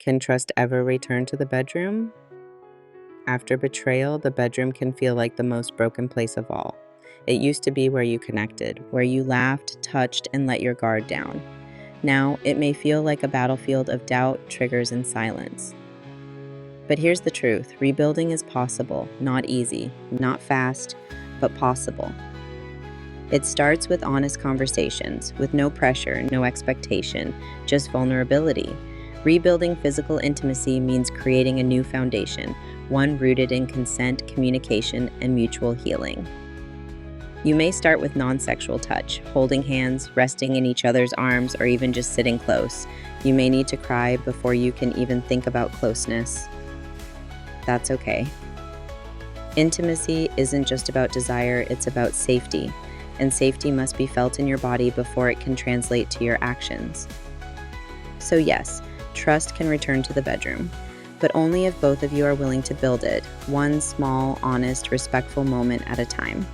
Can trust ever return to the bedroom? After betrayal, the bedroom can feel like the most broken place of all. It used to be where you connected, where you laughed, touched, and let your guard down. Now, it may feel like a battlefield of doubt, triggers, and silence. But here's the truth: rebuilding is possible, not easy, not fast, but possible. It starts with honest conversations, with no pressure, no expectation, just vulnerability. Rebuilding physical intimacy means creating a new foundation, one rooted in consent, communication, and mutual healing. You may start with non-sexual touch, holding hands, resting in each other's arms, or even just sitting close. You may need to cry before you can even think about closeness. That's okay. Intimacy isn't just about desire, it's about safety. And safety must be felt in your body before it can translate to your actions. So yes, trust can return to the bedroom, but only if both of you are willing to build it, one small, honest, respectful moment at a time.